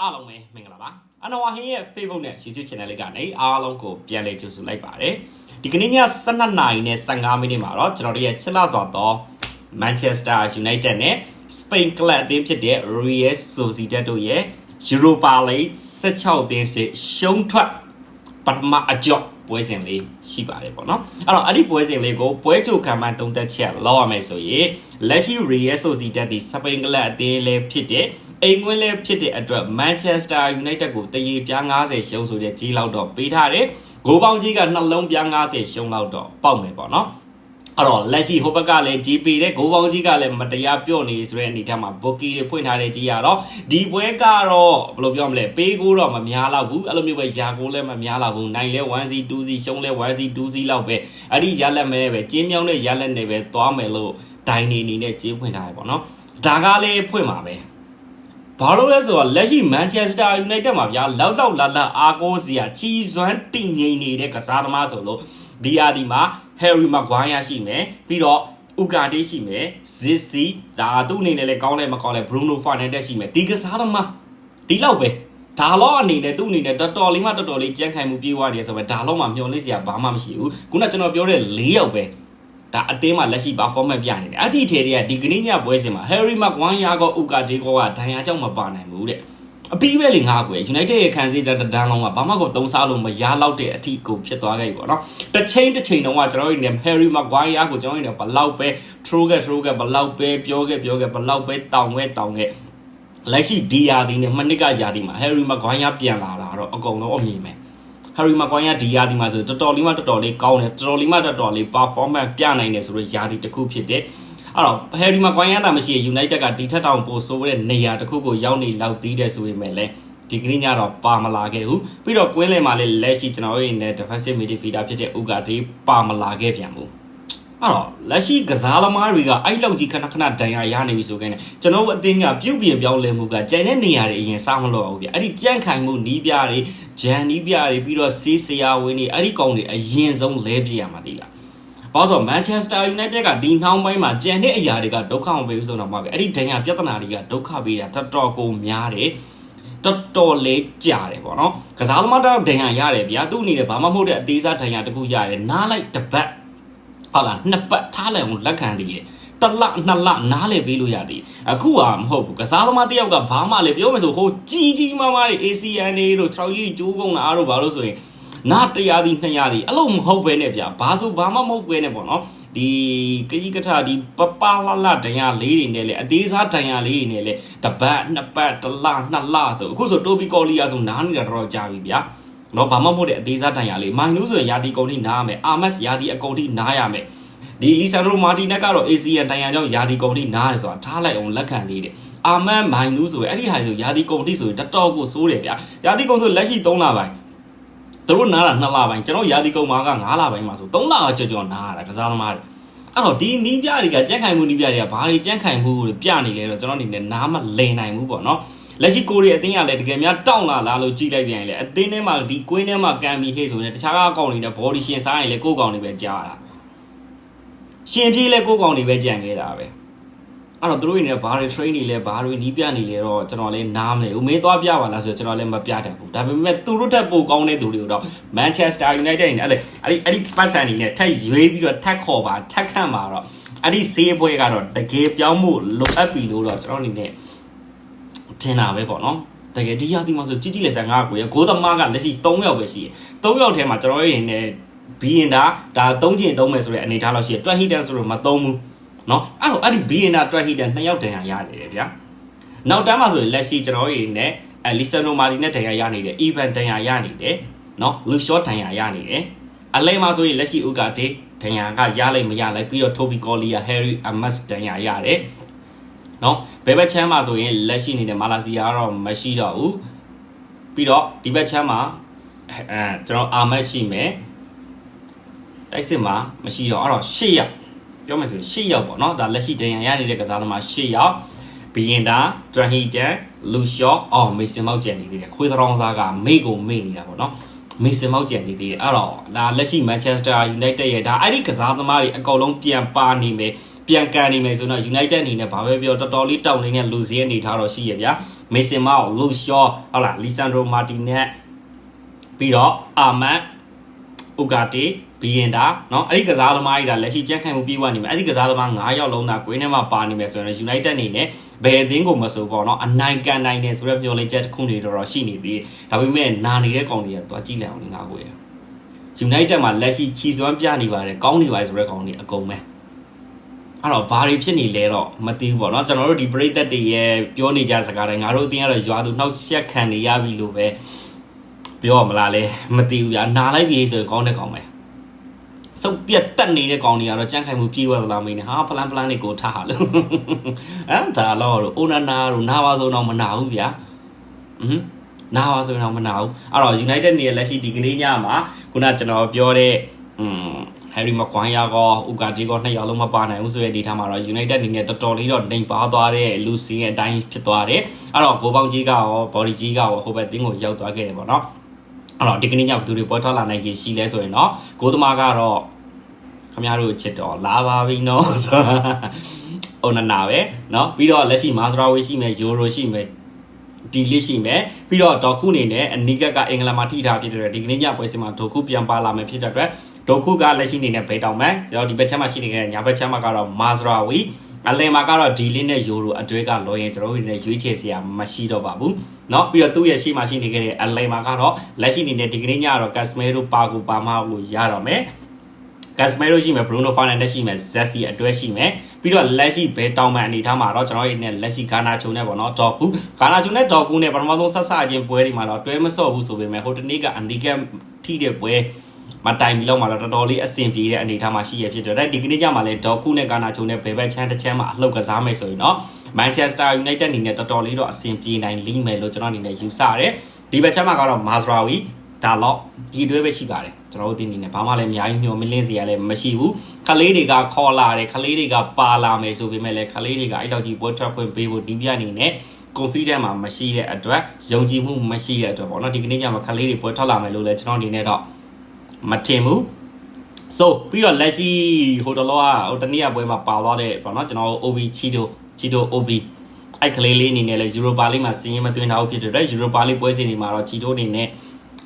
အားလုံးပဲမင်္ဂလာပါအနော်ဝါဟင်းရဲ့ Facebook နဲ့ YouTube Channel လေးကနေအားလုံးကိုပြန်လည်ကြိုဆိုလိုက်ပါတယ်ဒီကနေ့ည12နာရီနဲ့15မိနစ်မှာတော့ကျွန်တော်တို့ရဲ့ချစ်လာစွာသော Manchester United နဲ့ Spain Club အသင်းဖြစ်တဲ့ Real Sociedad တို့ရဲ့ Europa League 16သင်းစစ်ရှုံးထွက်ပထမအကြော့ပွဲစဉ်လေးရှိပါတယ်ပေါ့နော်အဲ့တော့အဲ့ဒီပွဲစဉ်လေးကိုပွဲကြိုခံမှသုံးသက်ချက်လောက်ရမယ်ဆိုရင်လက်ရှိ Real Sociedad ဒီ Spain Club အသင်းလေးဖြစ်တဲ့အိမ်ဝင်လေးဖြစ်တဲ့အတွက် Manchester United ကိုတရေပြား90ရှုံးဆိုတဲ့ကြီးလောက်တော့ပေးထားတယ်ဂိုးပေါင်းကြီးကနှလုံးပြား90ရှုံးလောက်တော့ပေါက်မယ်ပေါ့နော်အဲ့တော့လက်ရှိဟိုဘက်ကလည်းကြီးပေးတဲ့ဂိုးပေါင်းကြီးကလည်းမတရားပြော့နေဆိုတဲ့အနေထားမှာဘိုကီတွေဖွင့်ထားတဲ့ကြီးရတော့ဒီပွဲကတော့ဘယ်လိုပြောမလဲပေးကိုတော့မများတော့ဘူးအဲ့လိုမျိုးပဲယာကိုလည်းမများတော့ဘူးနိုင်လဲ 1C 2C ရှုံးလဲ 1C 2C လောက်ပဲအဲ့ဒီရလက်မဲပဲကျင်းမြောင်းတဲ့ရလက်နဲ့ပဲသွားမယ်လို့ဒိုင်နေနေနဲ့ကြီးဖွင့်ထားတယ်ပေါ့နော်ဒါကလည်းဖွင့်ပါပဲဘာလို့လဲဆိုတော့လက်ရှိ Manchester United မှာဗျာလောက်လာအားကိုးစရာချီစွမ်းတည်ငြိမ်နေတဲ့ကစားသမားဆိုလို့ဒီယာဒီမှာ Harry Maguire ရှိမယ်ပြီးတော့ Ugarte ရှိမယ် Zizzi ဒါသူ့အနေနဲ့လည်းကောင်းလဲမကောင်းလဲ Bruno Fernandes ရှိမယ်ဒီကစားသမားဒီလောက်ပဲဒါတော့အနေနဲ့သူ့အနေနဲ့တော်တော်လေးကြမ်းခိုင်မှုပြေးသွားတယ်ဆိုတော့ဒါတော့မှမျော်လင့်စရာဘာမှမရှိဘူးခုနကျွန်တော်ပြောတဲ့၄ယောက်ပဲဒါအတင်းမှာလက်ရှိ performance ပြနေတယ်အဲ့ဒီထဲတွေကဒီကနေ့ညပွဲစဉ်မှာ Harry Maguire က Ugarte ကဒဏ်ရာကြောင့်မပါနိုင်ဘူးတဲ့အပြီးပဲလေငါကွယ် United ရဲ့ခံစစ်တန်းလုံးကဘာမှကိုသုံးစားလို့မရလောက်တဲ့အထိကိုဖြစ်သွားခဲ့ပြီပေါ့နော်တစ်ချိန်တော့ကကျွန်တော်တို့နေ Harry Maguire ကိုကျွန်တော်တို့နေဘလောက်ပဲ throw ခဲ့ဘလောက်ပဲပြောခဲ့ဘလောက်ပဲတောင်းခဲ့လက်ရှိဒီယာဒီနဲ့မနစ်ကယာဒီမှာ Harry Maguire ပြန်လာတာတော့အကုန်လုံးအမြင်ပဲHarry Maguire ဒီယာဒီမှာဆိုတော်တော်လေးကောင်းတယ်တော်တော်လေး performance ပြနိုင်တယ်ဆိုတော့ယာဒီတစ်ခုဖြစ်တယ်အဲ့တော့ Harry Maguire တာမရှိ United ကဒီထက်တောင်ပိုဆိုးတဲ့နေရာတစ်ခုကိုရောက်နေလောက်သေးတယ်ဆိုပေမဲ့လည်းဒီကနေ့ညတော့ပါမလာခဲ့ဘူးပြီးတော့ကွင်းလယ်မှာလည်းလက်ရှိကျွန်တော်တို့ရဲ့ defensive midfielder ဖြစ်တဲ့ Ugarte ပါမလာခဲ့ပြန်ဘူးအဲ့တော့လက်ရှိကစားသမားတွေကအဲ့လောက်ကြီးခဏဒဏ်ရာရနေပြီဆိုခဲ့နေကျွန်တော်တို့အသင်းကပြုတ်ပြင်ပြောင်းလဲမှုကကျန်တဲ့နေရာတွေအရင်စမလို့ဘူးဗျအဲ့ဒီကြန့်ခိုင်မှုနီးပြတွေဂျန်နီးပြတွေပြီးတော့ဆေးဆရာဝန်တွေအဲ့ဒီကောင်တွေအရင်ဆုံးလဲပြရမှာတိလားဘာလို့ဆို Manchester United ကဒီနှောင်းပိုင်းမှာကျန်တဲ့အရာတွေကဒုက္ခမပေးဘူးဆိုတော့မှပဲအဲ့ဒီဒဏ်ရာပြဿနာတွေကဒုက္ခပေးတာတော်တော်ကိုများတယ်တော်လေးကြာတယ်ပေါ့နော်ကစားသမားတော့ဒဏ်ရာရတယ်ဗျာသူ့အနေနဲ့ဘာမှမဟုတ်တဲ့အသေးစားဒဏ်ရာတခုရတယ်နားလိုက်တစ်ပတ်ဟုတ်လားနှစ်ပတ်ထားလိုက်အောင်လက်ခံသေးတယ်တစ်လနှစ်လနားလေပေးလို့ရသေးအခုကမဟုတ်ဘူးကစားသမားတယောက်ကဘာမှလည်းပြောမဆိုဟိုကြီးမားတွေ ACN တွေတို့6ကြီးကျိုးကုန်းလားတို့ဘာလို့ဆိုရင်နား100ဒီ200ဒီအဲ့လိုမဟုတ်ပဲနဲ့ဗျာဘာဆိုဘာမှမဟုတ်ပဲနဲ့ပေါ့နော်ဒီကကြီးကထဒီပပလာဒဏ်ရာလေးတွေနဲ့လေအသေးစားဒဏ်ရာလေးတွေနဲ့လေတစ်ပတ်နှစ်ပတ်တစ်လနှစ်လဆိုအခုဆိုတိုဘီကော်လီယာဆိုနားနေတာတော့ကြာပြီဗျာနော်ဘာမှမဟုတ်တဲ့အသေးစားဒဏ်ရာလေးမိုင်နူးဆိုရင်ယာတီကုန်ထိနားရမယ်အာမတ်ယာတီအကုန်ထိနားရမယ်ဒီလီဆန်ဒရိုမာတီနက်ကတော့ ACN ဒဏ်ရာကြောင့်ယာတီကုန်ထိနားတယ်ဆိုတာထားလိုက်အောင်လက်ခံသေးတယ်အာမတ်မိုင်နူးဆိုရင်အဲ့ဒီဟာဆိုယာတီကုန်ထိဆိုရင်တော်တော်ကိုစိုးတယ်ဗျာယာတီကုန်ဆိုလက်ရှိ3လပိုင်းသူတို့နားတာ2လပိုင်းကျွန်တော်ယာတီကုန်မှာက9လပိုင်းမှာဆို3လကြော်နားရတာကစားသမားတွေအဲ့တော့ဒီနီးပြတွေကကြက်ခိုင်မှုနီးပြတွေကဘာတွေကြက်ခိုင်မှုတွေပြနေလဲတော့ကျွန်တော်အနေနဲ့နားမလည်နိုင်ဘူးပေါ့နော်လက်ရှိကိုရီအသင်းကလည်းတကယ်များတောင့်လာလားလို့ကြည့်လိုက်ပြန်ရင်လေအသင်းထဲမှာဒီကွင်းထဲမှာကန်ပြီးဟေ့ဆိုရင်တခြားအကောင်တွေနဲ့ body ရှင်စားရင်လေကိုယ်ကောင်တွေပဲကြားတာရှင်ပြေးလဲကိုယ်ကောင်တွေပဲကြံခဲ့တာပဲအဲ့တော့သူတို့နေဘာတွေ train နေလဲဘာတွေနီးပြနေလဲတော့ကျွန်တော်လည်းနားမလဲဦးမင်းသွားပြပါလားဆိုတော့ကျွန်တော်လည်းမပြတတ်ဘူးဒါပေမဲ့သူတို့ထက်ပိုကောင်းတဲ့သူတွေတော့ Manchester United နေအဲ့ဒီပတ်စံနေနဲ့ထက်ရွေးပြီးတော့ထက်ခေါ်ပါထက်ခန့်ပါတော့အဲ့ဒီဆေးပွဲကတော့တကယ်ပြောင်းမှုလိုအပ်ပြီလို့တော့ကျွန်တော်အနေနဲ့ထင်တာပဲပေါ့နော်တကယ်ဒီရာသီမှာဆိုကြီးလက်ဆန်ငါကိုရဂိုးသမားကလက်ရှိ3ယောက်ပဲရှိတယ်3ယောက်ထဲမှာကျွန်တော်ရဲ့နေဘီယင်ဒါ3ကျင်3မယ်ဆိုတဲ့အနေထားလောက်ရှိတယ်တွက်ဟီတန်ဆိုတော့မ3ဘူးနော်အဲ့ဒီဘီယင်ဒါတွက်ဟီတန်2ယောက်တန်ရရတယ်ဗျာနောက်တန်းမှာဆိုရင်လက်ရှိကျွန်တော်ရဲ့နေလီဆန်နိုမာတီနဲ့တန်ရနေတယ်အီဗန်တန်ရနေတယ်နော်လူရှော့တန်ရနေတယ်အလဲမှာဆိုရင်လက်ရှိဥကာတေတန်ရကရလိုက်မရလိုက်ပြီးတော့တိုဘီကော်လီယာဟယ်ရီအမတ်တန်ရရတယ်နော်ဘယ်ဘက်ချမ်းမှာဆိုရင်လက်ရှိနေတဲ့မာလာစီယာကတော့မရှိတော့ဘူးပြီးတော့ဒီဘက်ချမ်းမှာကျွန်တော်အာမတ်ရှိမယ်တိုက်စစ်မှာမရှိတော့အဲ့တော့8ယောက်ပြောမယ်ဆိုရင်8ယောက်ပေါ့နော်ဒါလက်ရှိဒဏ်ရာရနေတဲ့ကစားသမား8ယောက်ဘီယင်ဒါဒရဟီတန်လူရှော့မေဆင်မောက်ကျန်နေသေးတယ်ခွေးသရောင်းစားကမေ့ကိုမေ့နေတာပေါ့နော်မေဆင်မောက်ကျန်နေသေးတယ်အဲ့တော့ဒါလက်ရှိ Manchester United ရဲ့ဒါအဲ့ဒီကစားသမားတွေအကုန်လုံးပြန်ပါနေမယ်ပြန်ကန်နေမယ်ဆိုတော့ United အနေနဲ့ဘာပဲပြောတော်တော်လေးတောင်းနေတဲ့လူစည်းအနေထားတော့ရှိရဗျာ မေဆင်မောက်လူရှောဟုတ်လားလီဆန်ဒရိုမာတီနက်ပြီးတော့အာမန်ဥကာတီဘီယင်တာเนาะအဲ့ဒီကစားသမားကြီးဒါလက်ရှိကြက်ခိုင်မှုပြီးွားနေမယ်အဲ့ဒီကစားသမား9ယောက်လုံးသာကွင်းထဲမှာပါနေမယ်ဆိုရင် United အနေနဲ့ဘယ်အသင်းကိုမဆိုပေါ့เนาะအနိုင်ကန်နိုင်တယ်ဆိုတော့ပြောလိုက်ချက်တစ်ခုနေတော့ရှိနေသေးဒါပေမဲ့နာနေတဲ့ကောင်တွေကသွားကြည့်လိုက်အောင်ငါကိုရ United မှာလက်ရှိချီစွမ်းပြနေပါတယ်ကောင်းနေပါဆိုတဲ့ကောင်တွေအကုန်ပဲအဲ့တော့ဘာတွေဖြစ်နေလဲတော့မသိဘူးပေါ့เนาะကျွန်တော်တို့ဒီပရိသတ်တွေရဲ့ပြောနေကြစကားတွေငါတို့အတင်းကတော့ရွာသူနှောက်ချက်ခံနေရပြီလို့ပဲပြောမလားလဲမသိဘူးဗျာနားလိုက်ပြီဆိုရင်ကောင်းတဲ့ကောင်ပဲစုပ်ပြတ်တက်နေတဲ့ကောင်တွေကတော့ကြမ်းခိုင်မှုပြေးသွားသလားမင်းဟာဖလန်လေးကိုထားလို့အဲ့ဒါတော့အိုနာနာတို့နာပါဆိုတော့မနာဘူးဗျာနာပါဆိုတော့မနာဘူးအဲ့တော့ United နေလက်ရှိဒီကနေ့ညမှာခုနကျွန်တော်ပြောတဲ့Harry Maguire ကဥကာတီက2ယောက်လုံးမပါနိုင်ဘူးဆိုတဲ့ဒီထားမှာတော့ United အနေနဲ့တော်တော်လေးတော့နှိမ်ပါသွားတဲ့လူစင်းရဲ့အတိုင်းဖြစ်သွားတယ်အဲ့တော့ဂိုးပေါင်းကြီးကရော body ကြီးကရောဟိုဘက်တင်းကိုရောက်သွားခဲ့တယ်ပေါ့နော်အဲ့တော့ဒီကနေ့ညဘယ်သူတွေပေါ်ထွက်လာနိုင်ကြီးရှိလဲဆိုရင်တော့ဂိုးသမားကတော့ခင်ဗျားတို့ချစ်တော်လာပါပြီနော်အိုနာနာပဲနော်ပြီးတော့လက်ရှိမာစရာဝေးရှိမယ်ယူရိုရှိမယ်ဒီလေးရှိမယ်ပြီးတော့ဒေါ်ခုအနေနဲ့အနီးကအင်္ဂလန်မှာထိထားဖြစ်တဲ့ဒီကနေ့ညပွဲစဉ်မှာဒေါ်ခုပြန်ပါလာမယ်ဖြစ်တဲ့အတွက်ဒေါ်ခုကလက်ရှိအနေနဲ့ဘယ်တောင်မှကျွန်တော်ဒီဘက်ချမ်းမှာရှိနေတဲ့ညာဘက်ချမ်းမှာကတော့မာစရာဝီအလယ်မှာကတော့ဒီလေးနဲ့ယူရိုအတွဲကလောရင်ကျွန်တော်တို့ရွေးချယ်စရာမရှိတော့ပါဘူးเนาะပြီးတော့သူ့ရဲ့ရှေ့မှာရှိနေခဲ့တဲ့အလယ်မှာကတော့လက်ရှိအနေနဲ့ဒီကနေ့ညကတော့ကတ်စမဲရိုပါကူပါမကိုရတော့မယ်ကတ်စမဲရိုရှိမယ်ဘရူနိုဖာနန်ဒက်ရှိမယ်ဇက်စီအတွဲရှိမယ်ပြီးတော့လက်ရှိဘဲတောင်မှအနေထားမှာတော့ကျွန်တော်တို့ရဲ့လက်ရှိဂါနာချုံနဲ့ပေါ့နော်ဒေါ်ကူဂါနာချုံနဲ့ဒေါ်ကူနဲ့ပထမဆုံးဆက်ဆချင်းပွဲတွေမှာတော့တွဲမစော့ဘူးဆိုပေမဲ့ဟိုတနေ့ကအန်ဒီကက်ထိတဲ့ပွဲမတိုင်မီလောက်မှာတော့တော်တော်လေးအဆင်ပြေတဲ့အနေထားမှာရှိရဖြစ်တယ်ဒီကနေ့ကျမှလည်းဒေါ်ကူနဲ့ဂါနာချုံနဲ့ဘယ်ဘက်ချမ်းတစ်ချမ်းမှာအလှုပ်ကစားမယ်ဆိုရင်တော့ Manchester United အနေနဲ့တော်တော်လေးတော့အဆင်ပြေနိုင်လိမ့်မယ်လို့ကျွန်တော်အနေနဲ့ယူဆရတယ်ဒီဘက်ချမ်းမှာကတော့ Mazraoui ဒါတော့ဒီတွဲပဲရှိပါတယ်ကျွန်တော်တို့ဒီအနေနဲ့ဘာမှလည်းအများကြီးမျှော်မလင့်စရာလည်းမရှိဘူးခလေးတွေကခေါ်လာတယ်ခလေးတွေကပါလာမယ်ဆိုပေမဲ့လည်းခလေးတွေကအဲ့လောက်ကြီးပွဲထွက်ခွင့်ပေးဖို့ဒီပြအနေနဲ့ confidence မှာမရှိတဲ့အတွက်ယုံကြည်မှုမရှိတဲ့အတွက်ပေါ့နော်ဒီကနေ့ညမှာခလေးတွေပွဲထွက်လာမယ်လို့လည်းကျွန်တော်အနေနဲ့တော့မထင်ဘူး so ပြီးတော့လက်ရှိဟိုတလောကဟိုတနေ့ပွဲမှာပါသွားတဲ့ပေါ့နော်ကျွန်တော် OB Chito OB အဲ့ကလေးလေးအနေနဲ့လည်း Europa League မှာစင်းရင်မသွင်းထားဘူးဖြစ်တဲ့ Europa League ပွဲစဉ်တွေမှာတော့ Chito အနေနဲ့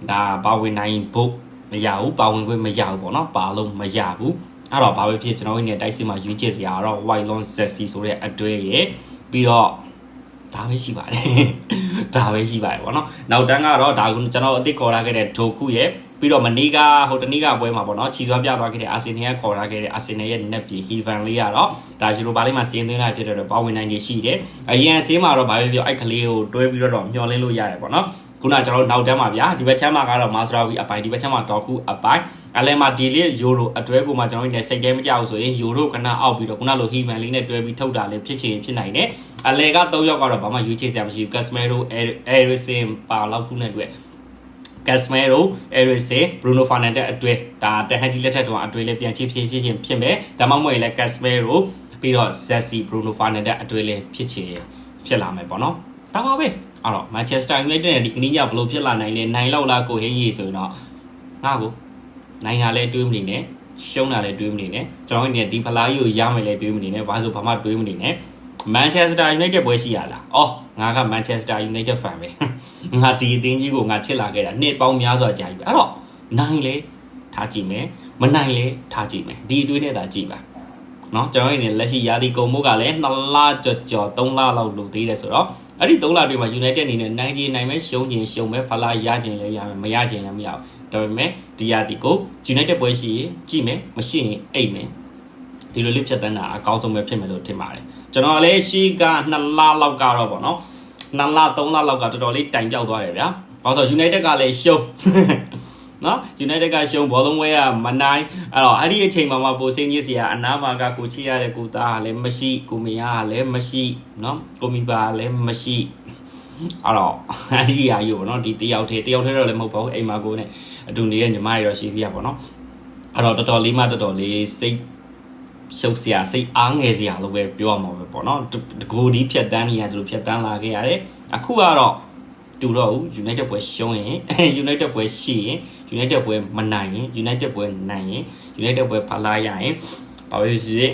ဒါပါဝင်နိုင်ဖို့မရဘူးပါဝင်ခွင့်မရဘူးပေါ့နော်ပါလုံးမရဘူးအဲ့တော့ဘာပဲဖြစ်ကျွန်တော်တို့နေတိုက်စစ်မှာရွေးချယ်စရာတော့ White Lawn Zesty ဆိုတဲ့အတွဲရဲ့ပြီးတော့ဒါပဲရှိပါတယ်ဒါပဲရှိပါတယ်ပေါ့နော်နောက်တန်းကတော့ဒါကကျွန်တော်အသစ်ခေါ်ထားခဲ့တဲ့ဒိုခုရဲ့ပြီးတော့မနေ့ကဟိုတနေ့ကပွဲမှာပေါ့နော်ခြီစွမ်းပြသွားခဲ့တဲ့အာဆင်နယ်ကခေါ်ထားခဲ့တဲ့အာဆင်နယ်ရဲ့နက်ပြည်ဟီဗန်လေးကတော့ဒါယူရိုပါလိမှာစီးရင်သွင်းလာဖြစ်တဲ့ပါဝင်နိုင်ခြေရှိတယ်အရင်အစင်းမှာတော့ဘာပဲပြောအဲ့ကလေးကိုတွဲပြီးတော့မျှော်လင့်လို့ရတယ်ပေါ့နော်ခုနကျွန်တော်နောက်တန်းမှာဗျာဒီဘက်ချမ်းမှာကတော့မာစရာဝီအပိုင်ဒီဘက်ချမ်းမှာဒေါ်ခုအပိုင်အလဲမှာဒီလေးယူရိုအတွဲကိုမှကျွန်တော်တို့စိတ်ထဲမကြောက်ဆိုရင်ယူရိုခဏအောက်ပြီးတော့ခုနလိုဟီဗန်လေးနဲ့တွဲပြီးထုတ်တာလည်းဖြစ်ချင်ဖြစ်နိုင်တယ်အလဲက3ယောက်ကတော့ဘာမှရွေးချယ်စရာမရှိဘူးကတ်စမဲရိုအဲရီဆင်ပါလောက်ခုနဲ့တွေ့Casemiro, Eriksen, Bruno Fernandes အတွဲဒါတဟန်ကြီးလက်ထက်တော့အတွဲလေးပြန်ချစ်ဖြစ်မယ်ဒါမှမဟုတ်လည်း Casemiro ပြီးတော့ Zesty Bruno Fernandes အတွဲလေးဖြစ်လာမယ်ပေါ့နော်ဒါပါပဲအဲ့တော့ Manchester United နဲ့ဒီကနေ့ညဘလို့ဖြစ်လာနိုင်လဲနိုင်လောက်လားကိုဟင်းကြီးဆိုရင်တော့ငါ့ကိုနိုင်တာလဲတွေးမနေနဲ့ရှုံးတာလဲတွေးမနေနဲ့ကျွန်တော်တို့ဒီဖလားကြီးကိုရမယ်လဲတွေးမနေနဲ့ဘာလို့ဘာမှတွေးမနေနဲ့ Manchester United ပွဲရှိရလားအော်ငါက Manchester United fan ပဲငါဒီအသင်းကြီးကိုငါချစ်လာခဲ့တာနှစ်ပေါင်းများစွာကြာပြီအဲ့တော့နိုင်လေထားကြည့်မယ်မနိုင်လေထားကြည့်မယ်ဒီအတွေးနဲ့သာကြည့်ပါเนาะကျွန်တော်တို့လက်ရှိရာသီကုန်မိုးကလည်း2လကျော်3လလောက်လိုသေးတယ်ဆိုတော့အဲ့ဒီ3လတွေမှာ United အနေနဲ့နိုင်ချင်နိုင်မယ်ရှုံးချင်ရှုံးမယ်ဖလားရချင်လည်းရမယ်မရချင်လည်းမရဘူးဒါပေမဲ့ဒီရာသီကို United ပွဲရှိရင်ကြည့်မယ်မရှိရင်အိတ်မယ်ဒီလိုလေးဖြတ်တန်းတာအကောင်းဆုံးပဲဖြစ်မယ်လို့ထင်ပါတယ်ကျွန်တော်လည်းရှိက2လလောက်ကတော့ပေါ့နော်2လ3လလောက်ကတော်တော်လေးတိုင်ပြောက်သွားတယ်ဗျာဘာလို့ဆို United ကလည်းရှုံးနော် United ကရှုံးဘောလုံးဝဲကမနိုင်အဲ့တော့အဲ့ဒီအချိန်မှာပိုစင်းကြီးစီကအနားမှာကကိုချီရတဲ့ကိုသားကလည်းမရှိကိုမယားကလည်းမရှိနော်ကိုမီပါလည်းမရှိအဲ့တော့အဲ့ဒီအရာကြီးပေါ့နော်ဒီတယောက်ထဲတော့လည်းမဟုတ်ပါဘူးအိမ်မှာကိုနဲ့အတူနေတဲ့ညီမတွေတော့ရှိသေးရပေါ့နော်အဲ့တော့တော်တော်လေးစိတ်ရှုပ်စရာစိတ်အားငယ်စရာလို့ပဲပြောရမှာပဲပေါ့နော်ဂိုဒီဖြတ်တန်းနေရတယ်လို့ဖြတ်တန်းလာခဲ့ရတယ်အခုကတော့တူတော့ United ပွဲရှုံးရင် United ပွဲရှိရင် United ပွဲမနိုင်ရင် United ပွဲနိုင်ရင် United ပွဲဖလားရရင်ဘာပဲဖြစ်ဖြစ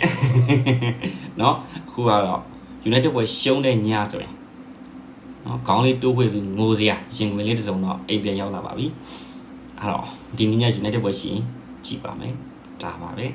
်เนาะအခုကတော့ United ပွဲရှုံးတဲ့ညဆိုရင် နော်ခေါင်းလေးတိုးဝှေ့ပြီးငိုစရာရင်ခွင်လေးတစ်စုံတော့အိမ်ပြန်ရောက်လာပါပြီအဲ့တော့ဒီနေ့ည United ပွဲရှိရင်ကြည့်ပါမယ်ဒါပါပဲ